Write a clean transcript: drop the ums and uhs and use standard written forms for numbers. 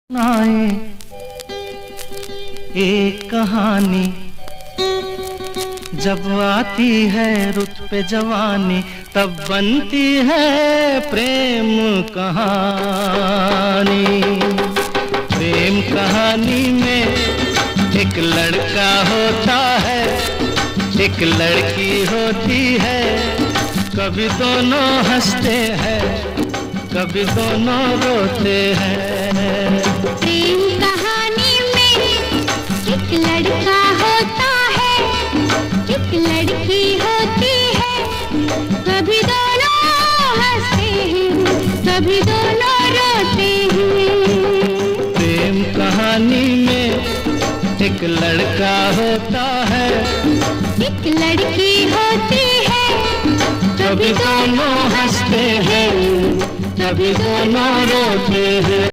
सुनाए एक कहानी, जब आती है रुत पे जवानी तब बनती है प्रेम कहानी। प्रेम कहानी में एक लड़का होता है, एक लड़की होती है, कभी दोनों हंसते हैं, कभी दोनों रोते हैं। प्रेम कहानी में एक लड़का होता है, एक लड़की होती है, कभी दोनों हंसते हैं, कभी दोनों रोते हैं। प्रेम कहानी में एक लड़का होता है, एक लड़की होती है, कभी दोनों हंसते हैं, कभी दोनों रोते हैं।